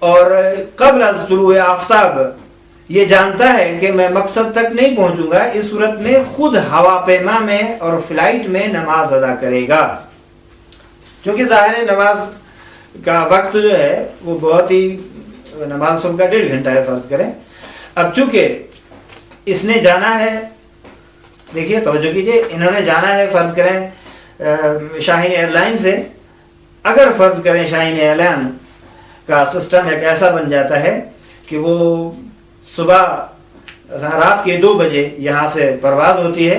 और क़ब्ल अज़ तुलूए आफ्ताब ये जानता है कि मैं मकसद तक नहीं पहुंचूंगा, इस सूरत में खुद हवा पैमा में और फ्लाइट में नमाज अदा करेगा। क्योंकि ज़ाहिर है नमाज का वक्त जो है वो बहुत ही, नमाज सुबह का 1.5 घंटा है फ़र्ज़ करें। अब चूंकि इसने जाना है, देखिए तवज्जो कीजिए, इन्होंने जाना है फ़र्ज़ करें शाहीन एयरलाइन से। अगर फ़र्ज़ करें शाहीन एयरलाइन का सिस्टम एक ऐसा बन जाता है कि वो सुबह रात के 2 बजे यहाँ से परवाज़ होती है,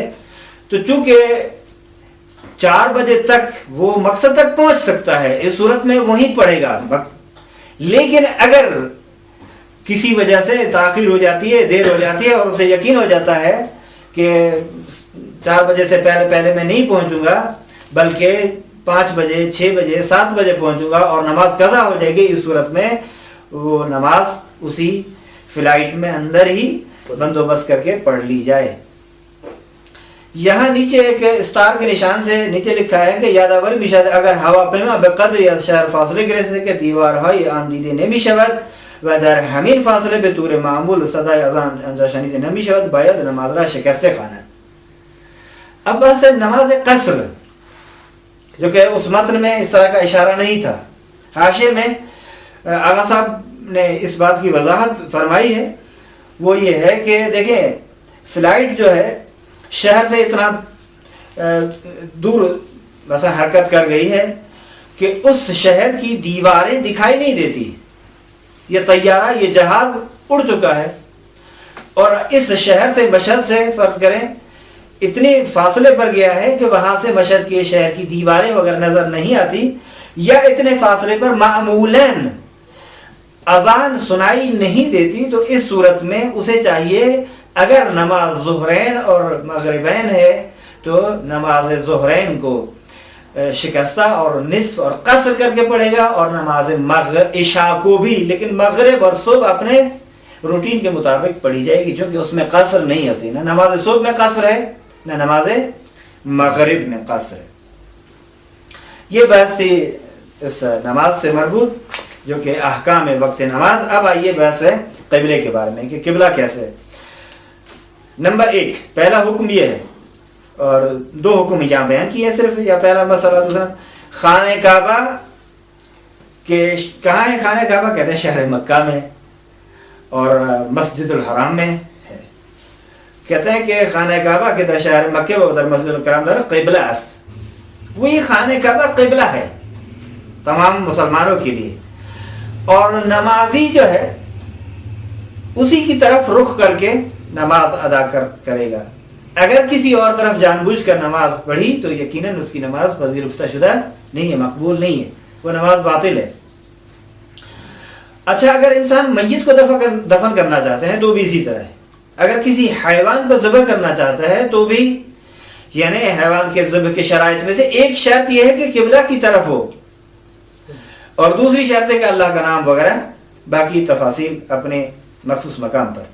तो चूंकि 4 बजे तक वो मकसद तक पहुंच सकता है, इस सूरत में वहीं पड़ेगा। लेकिन अगर किसी वजह से ताख़ीर हो जाती है, देर हो जाती है, और उसे यकीन हो जाता है कि 4 बजे से पहले मैं नहीं पहुंचूंगा, बल्कि 5 बजे, 6 बजे, 7 बजे पहुंचूंगा और नमाज कज़ा हो जाएगी, इस सूरत में वो नमाज उसी फ्लाइट में अंदर ही बंदोबस्त करके पढ़ ली जाए। यहाँ नीचे एक स्टार के निशान से नीचे लिखा है कि यादावर भी शायद अगर हवा पैमा बेकदर या शहर फासले गिरे थे कि दीवार है आमदीदे नमी शबद व दर हमीन फासले बेतूर मामूल सदाए अजान अंजाशनी नमी शबद बायद नमाजरा शिकस्त खाना। अब बस नमाज कसर, जो कि उस मतन में इस तरह का इशारा नहीं था, हाशिए में आगा साहब ने इस बात की वजाहत फरमाई है। वो ये है कि देखें, फ्लाइट जो है शहर से इतना दूर बस हरकत कर गई है कि उस शहर की दीवारें दिखाई नहीं देती। ये तैयारा, ये जहाज उड़ चुका है और इस शहर से मशहद से फ़र्ज़ करें इतने फासले पर गया है कि वहां से मशहद के शहर की दीवारें वगैरह नजर नहीं आती, या इतने फासले पर मामूलन अजान सुनाई नहीं देती। तो इस सूरत में उसे चाहिए, अगर नमाज ज़ुहरैन और मगरिबैन है तो नमाज ज़ुहरैन को शिकस्ता और निस्फ और कसर करके पढ़ेगा, और नमाज इशा को भी, लेकिन मगरिब और सुबह अपने रूटीन के मुताबिक पढ़ी जाएगी, क्योंकि उसमें कसर नहीं होती। ना नमाज सुबह में कसर है, ना नमाज मगरिब में कसर है। ये बहस थी इस नमाज से मरबूत, जो कि अहकाम वक्त नमाज। अब आइए बहस है क़िबले के बारे में कि क़िबला कैसे है। नंबर 1, पहला हुक्म ये है, और 2 हुक्म यहाँ बयान किए सिर्फ, या पहला मसला, दूसरा खाने काबा के कहाँ है। खाने काबा कहते हैं शहर मक्का में और मस्जिदुल हराम में है। कहते हैं कि खाने काबा के शहर मक्के व उधर मस्जिदुल हराम दर क़िबला, वही खाने काबा क़िबला है तमाम मुसलमानों के लिए, और नमाजी जो है उसी की तरफ रुख करके नमाज अदा करेगा। अगर किसी और तरफ जानबूझकर नमाज पढ़ी तो यकीनन उसकी नमाज पजीरफ्ता शुदा नहीं है, मकबूल नहीं है, वो नमाज बातिल है। अच्छा, अगर इंसान मय्यत को दफन करना चाहते हैं तो भी इसी तरह है। अगर किसी हैवान को ज़बह करना चाहता है तो भी, यानी हैवान के ज़बह के शराइत में से एक शर्त यह है कि किबला की तरफ हो, और दूसरी शर्त है कि अल्लाह का नाम वगैरह, बाकी तफासील अपने मखसूस मकाम पर।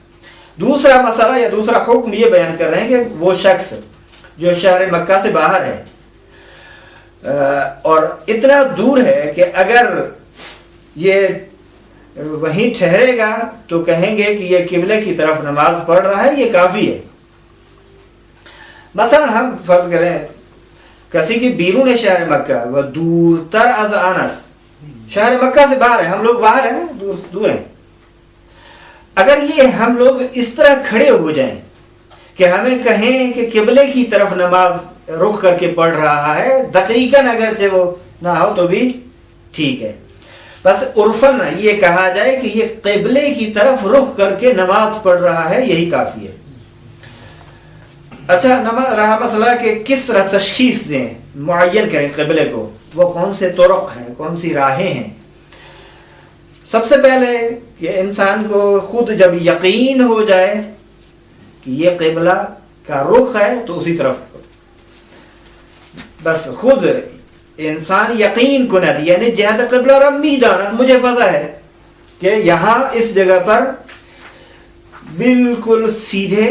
दूसरा मसला या दूसरा हुक्म ये बयान कर रहे हैं कि वो शख्स जो शहर मक्का से बाहर है और इतना दूर है कि अगर ये वहीं ठहरेगा तो कहेंगे कि ये किबले की तरफ नमाज पढ़ रहा है, ये काफ़ी है। मसलन हम फर्ज करें किसी की बीरून शहर मक्का व दूर तर अज आनस, शहर मक्का से बाहर है, हम लोग बाहर हैं ना, दूर हैं। अगर ये हम लोग इस तरह खड़े हो जाएं कि हमें कहें कि किबले की तरफ नमाज रुख करके पढ़ रहा है, दकीकन अगरचे वो ना हो तो भी ठीक है, बस उर्फन ये कहा जाए कि ये किबले की तरफ रुख करके नमाज पढ़ रहा है, यही काफ़ी है। अच्छा, रहा मसला कि किस तरह तशखीस दें, मुअय्यन करें किबले को, वो कौन से तुरुक हैं, कौन सी राहें हैं। सबसे पहले कि इंसान को खुद जब यकीन हो जाए कि ये किबला का रुख है तो उसी तरफ, बस खुद इंसान यकीन कुनद, यानी जहद किबला रब्बी दानत, मुझे पता है कि यहाँ इस जगह पर बिल्कुल सीधे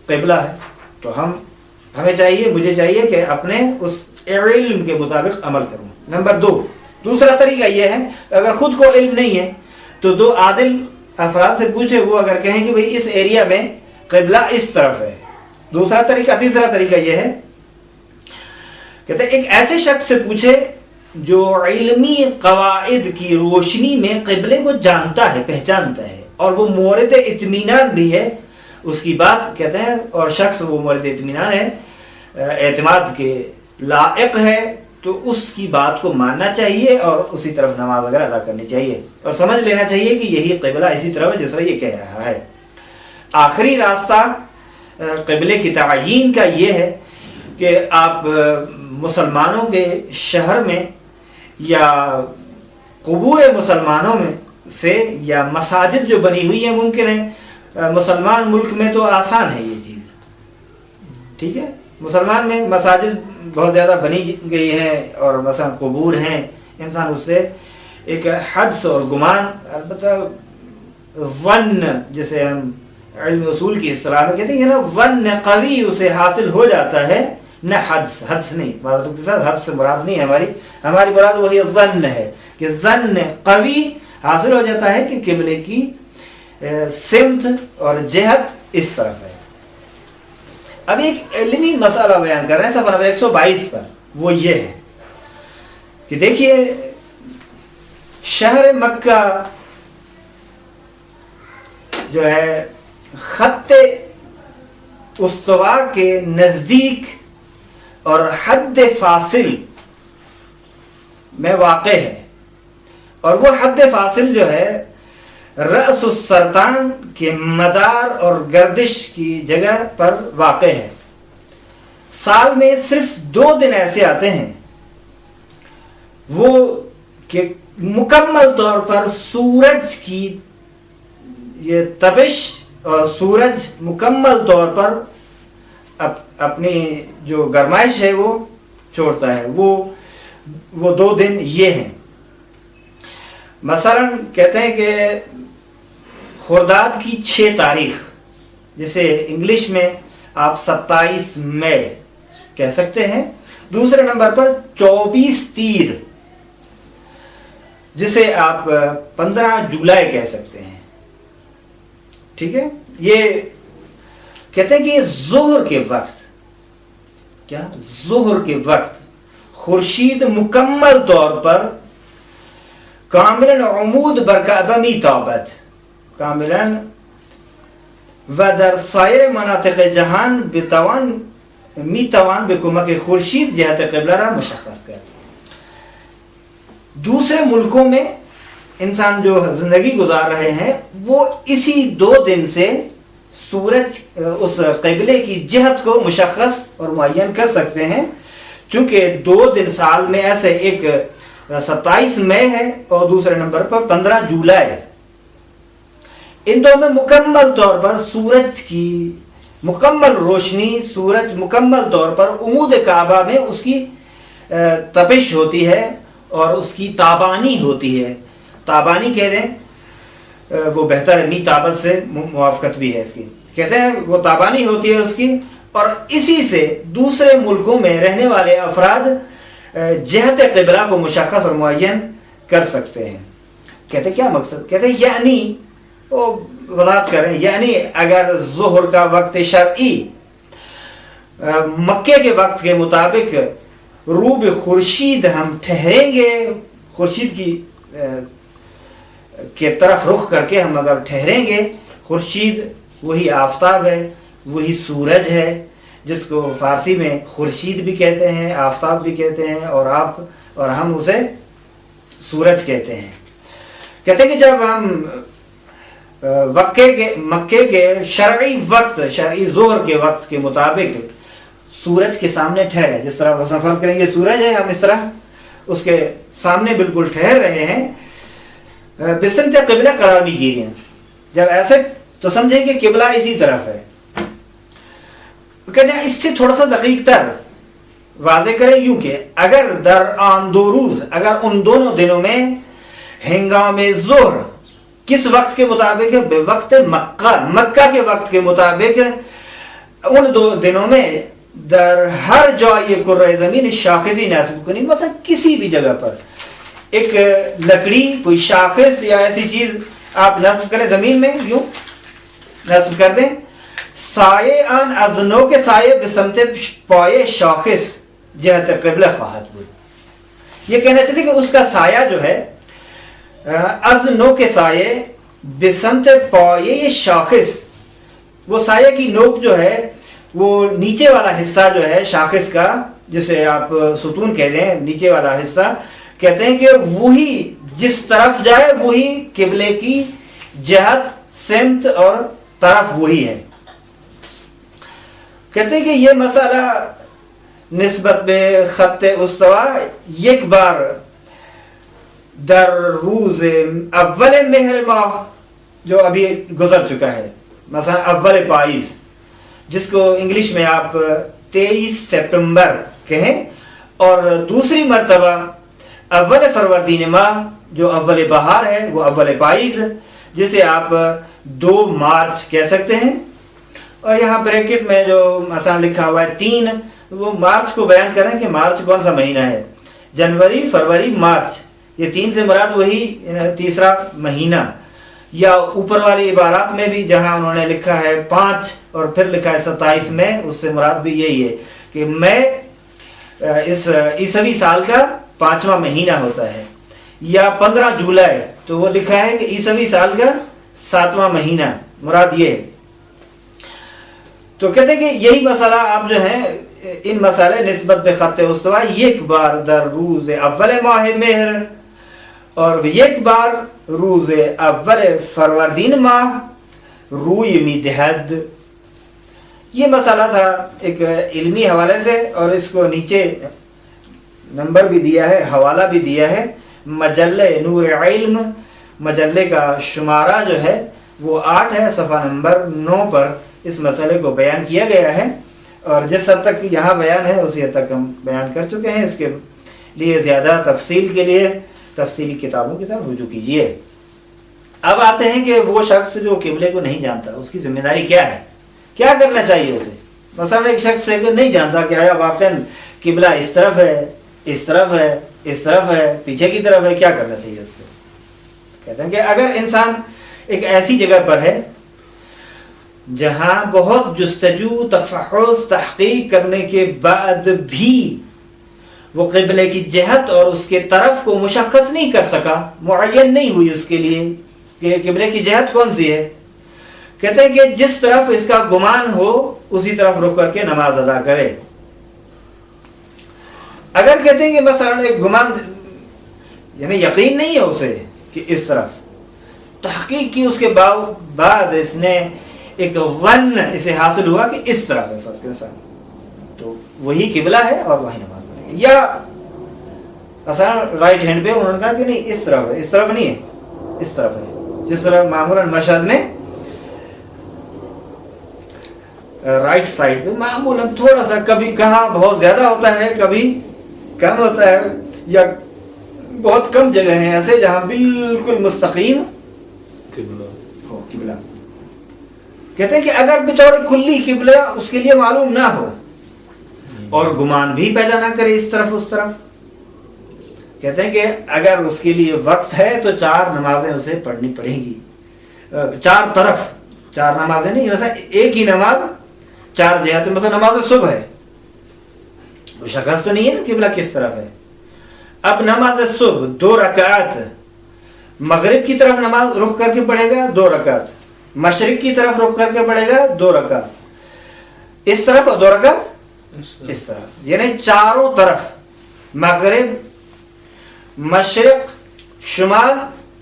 किबला है, तो मुझे चाहिए कि अपने उस इल्म के मुताबिक अमल करूं। नंबर 2, दूसरा तरीका यह है, अगर खुद को इल्म नहीं है तो दो आदिल अफराद से पूछे, वो अगर कहें कि भाई इस एरिया में क़िबला इस तरफ है। दूसरा तरीका, तीसरा तरीका यह है, कहते हैं एक ऐसे शख्स से पूछे जो इल्मी कवाइद की रोशनी में क़िबले को जानता है, पहचानता है, और वो मोरद इत्मीनान भी है उसकी बात, कहते हैं, और शख्स वो मोरद इत्मीनान है, एतमाद के लायक है, तो उसकी बात को मानना चाहिए और उसी तरफ नमाज वगैरह अदा करनी चाहिए और समझ लेना चाहिए कि यही क़िबला इसी तरफ है जिस तरह ये कह रहा है। आखिरी रास्ता क़िबले की तयीन का ये है कि आप मुसलमानों के शहर में या क़ुबूर मुसलमानों में से या मसाजिद जो बनी हुई है, मुमकिन है मुसलमान मुल्क में तो आसान है ये चीज़, ठीक है, मुसलमान में मसाजिद बहुत ज़्यादा बनी गई हैं और मसलन क़ुबूर हैं, इंसान उससे एक हद्स और गुमान, अलबत्ता ज़न्न जिसे हम इल्म उसूल की इस्तिलाह में कहते हैं ना, ज़न्न कवी उसे हासिल हो जाता है, न हद्स, हद्स नहीं, माज़रत के साथ हद्स से मुराद नहीं है हमारी मुराद वही ज़न्न है कि ज़न्न कवी हासिल हो जाता है कि क़िबले की सिमत और जहत इस तरफ है। अब एक इल्मी मसाला बयान कर रहे हैं सफ़ा नंबर 122 पर, वो ये है कि देखिए शहर मक्का जो है खत्ते उस्तवा के नज़दीक और हद फासिल में वाक़ है, और वो हद फासिल जो है रअसुस सरतान के मदार और गर्दिश की जगह पर वाक़ है। साल में सिर्फ 2 दिन ऐसे आते हैं वो कि मुकम्मल तौर पर सूरज की ये तपिश और सूरज मुकम्मल तौर पर अपनी जो गरमाइश है वो छोड़ता है, वो 2 दिन ये हैं। मसलन कहते हैं कि खुर्दाद की 6 तारीख, जिसे इंग्लिश में आप 27 मई कह सकते हैं। दूसरे नंबर पर 24 तीर, जिसे आप 15 जुलाई कह सकते हैं, ठीक है। ये कहते हैं कि ज़ोहर के वक्त, क्या ज़ोहर के वक्त खुर्शीद मुकम्मल तौर पर कामिलन उमूद बरकाबमी ताबत कामिलन व दर सायर मनातिक़ जहान बितवान मीतवान बेकुमक खुर्शीद जहत क़िबला रा मुशख़्ख़स कर। दूसरे मुल्कों में इंसान जो ज़िंदगी गुजार रहे हैं वो इसी 2 दिन से सूरज उस क़िबले की जहत को मुशख़्ख़स और मुअय्यन कर सकते हैं, चूँकि 2 दिन साल में ऐसे, एक 27 मई है और दूसरे नंबर पर 15 जुलाई। इन दो में मुकम्मल तौर पर सूरज की मुकम्मल रोशनी, सूरज मुकम्मल तौर पर उमूद काबा में उसकी तपिश होती है और उसकी ताबानी होती है। ताबानी कह दें वो बेहतर है, मी ताबत से मुआफ़क़त भी है इसकी, कहते हैं वो ताबानी होती है उसकी, और इसी से दूसरे मुल्कों में रहने वाले अफराद जहत क़िबला को मुशख़्ख़स और मुअय्यन कर सकते हैं। कहते क्या मकसद, कहते यानी वो वज़ाहत करें, यानी अगर ज़ुहर का वक्त शरई मक्के के वक्त के मुताबिक रूब खुर्शीद हम ठहरेंगे, खुर्शीद की के तरफ रुख करके हम अगर ठहरेंगे, खुर्शीद वही आफताब है, वही सूरज है जिसको फ़ारसी में खुर्शीद भी कहते हैं, आफताब भी कहते हैं, और आप और हम उसे सूरज कहते हैं। कहते हैं कि जब हम मक्के के शरई वक्त, शरई ज़ोहर के वक्त के मुताबिक सूरज के सामने ठहरे, जिस तरह फर्ज करेंगे सूरज है, हम इस तरह उसके सामने बिल्कुल ठहर रहे हैं, बिस्मत क़िबला करार भी गिरी हैं। जब ऐसे तो समझें कि क़िबला इसी तरफ है। कहते हैं इससे थोड़ा सा दकीक तर वाज़े करें यूं कि अगर दर आम 2 रोज़, अगर उन दोनों दिनों में हिंगामे ज़ोहर किस वक्त के मुताबिक है, बेवक्त मक्का के वक्त के मुताबिक, उन 2 दिनों में दर हर जाए कुर्रे ज़मीन शाखिसी नासिब कुनी, मतलब किसी भी जगह पर एक लकड़ी, कोई शाखिस या ऐसी चीज आप नस्ब करें जमीन में, यूं नस्ब कर दें, साये आन अजनो के साये बिसमते पाए शाखिस जहत क़िबला ख़वाहत हुई। ये कहना चाहते कि उसका साया जो है, अजनो के साये बिसमते पाए शाखिस, वो साये की नोक जो है, वो नीचे वाला हिस्सा जो है शाखिस का, जिसे आप सुतून कह दें, नीचे वाला हिस्सा, कहते हैं कि वही जिस तरफ जाए वही किबले की जहत, सिमत और तरफ वही है। कहते हैं कि ये मसाला निस्बत में खत्ते उस्तवा एक बार दर रूज अव्वल मेहर माह, जो अभी गुजर चुका है, मसला अव्वल पाइज, जिसको इंग्लिश में आप 23 सितंबर कहें, और दूसरी मर्तबा अव्वल फरवरदीन माह, जो अव्वल बहार है, वो अव्वल पाइज, जिसे आप 2 मार्च कह सकते हैं। और यहाँ ब्रैकेट में जो मसला लिखा हुआ है 3, वो मार्च को बयान करें कि मार्च कौन सा महीना है, जनवरी, फरवरी, मार्च, ये 3 से मुराद वही तीसरा महीना। या ऊपर वाली इबारात में भी जहां उन्होंने लिखा है 5 और फिर लिखा है 27 में, उससे मुराद भी यही है कि मई इस ईसवी साल का 5वां महीना होता है। या 15 जुलाई, तो वो लिखा है कि ईसवी साल का 7वां महीना, मुराद ये है। तो कहते हैं कि यही मसला आप जो है इन मसाले निस्बत बे-खत्ते उस्तवा एक बार दर रूज अव्वल माह मेहर और एक बार रूज अव्वल फरवरदीन माह रूय मिदहद। ये मसाला था एक इल्मी हवाले से, और इसको नीचे नंबर भी दिया है, हवाला भी दिया है। मजल्ले नूर इल्म, मजल्ले का शुमारा जो है वो 8 है, सफ़ा नंबर 9 पर इस मसले को बयान किया गया है। और जिस हद तक यहाँ बयान है उसी हद तक हम बयान कर चुके हैं। इसके लिए ज़्यादा तफसील के लिए तफसीली किताबों की तरफ रुजू कीजिए। अब आते हैं कि वो शख्स जो किबले को नहीं जानता, उसकी जिम्मेदारी क्या है, क्या करना चाहिए उसे। मसलन एक शख्स है कि नहीं जानता कि आया वाकई किबला इस तरफ है, इस तरफ है, इस तरफ है, पीछे की तरफ है, क्या करना चाहिए उसको। कहते हैं कि अगर इंसान एक ऐसी जगह पर है जहां बहुत जुस्तजू, तफहुस, तहकीक करने के बाद भी वो क़िबले की जहत और उसके तरफ को मुशख्खस नहीं कर सका, मुअय्यन नहीं हुई उसके लिए कि क़िबले की जहत कौन सी है, कहते हैं कि जिस तरफ इसका गुमान हो उसी तरफ रुख करके नमाज अदा करे। अगर कहते हैं कि मसलन एक गुमान यानी यकीन नहीं है उसे कि इस तरफ, तहकीक की उसके बाद इसने एक वन इसे हासिल हुआ कि इस तरफ है फर्ज के साथ, तो वही किबला है और वही नमाज पढ़ेगी। या असल राइट हैंड पे उन्होंने कहा कि नहीं इस तरफ है, इस तरफ नहीं है, इस तरफ है। जिस तरह मामूलन मशहद में राइट साइड पे मामूलन थोड़ा सा, कभी कहाँ बहुत ज्यादा होता है, कभी कम होता है, या बहुत कम जगह है ऐसे जहां बिल्कुल मुस्तकीम किबला। कहते हैं कि अगर बतौर खुली किबला उसके लिए मालूम ना हो और गुमान भी पैदा ना करे इस तरफ उस तरफ, कहते हैं कि अगर उसके लिए वक्त है तो 4 नमाजें उसे पढ़नी पड़ेगी। 4 तरफ, 4 नमाजें नहीं, वैसे एक ही नमाज 4 जहत, मतलब नमाज सुबह है, मुशख्खस तो नहीं है ना किबला किस तरफ है। अब नमाज सुबह 2 रकात, मगरिब की तरफ नमाज रुख करके पढ़ेगा 2 रकात, मशरिक की तरफ रुख करके पढ़ेगा 2 रकात, इस तरफ 2 रकात इस तरफ, यानी चारों तरफ मगरिब, मशरिक, शुमाल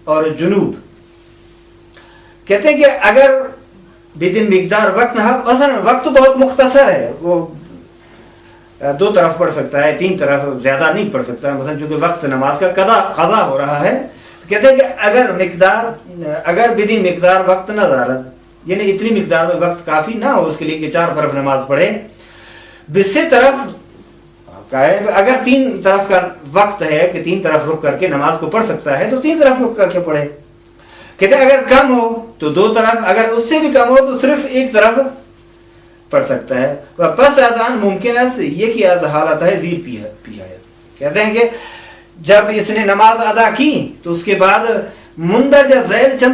और जुनूब। कहते हैं कि अगर बिदिन मिकदार वक्त ना, मसलन वक्त तो बहुत मुख्तसर है, वो 2 तरफ पढ़ सकता है, 3 तरफ, ज्यादा नहीं पढ़ सकता है, मसलन चूंकि वक्त नमाज का कज़ा हो रहा है। तो कहते हैं कि अगर बिदिन मिकदार वक्त ना दारत, यानी इतनी मिकदार में वक्त काफी ना हो उसके लिए कि 4 तरफ नमाज पढ़े, बिस्से तरफ अगर 3 तरफ का वक्त है कि 3 तरफ रुख करके नमाज को पढ़ सकता है तो 3 तरफ रुख करके पढ़े। कहते हैं अगर कम हो तो 2 तरफ, अगर उससे भी कम हो तो सिर्फ 1 तरफ पढ़ सकता है। वह पस आजान मुमकिन है ये कि आज हालत है जीर पियायत। कहते हैं कि जब इसने नमाज अदा की तो उसके बाद मुंदरजा जैल चंद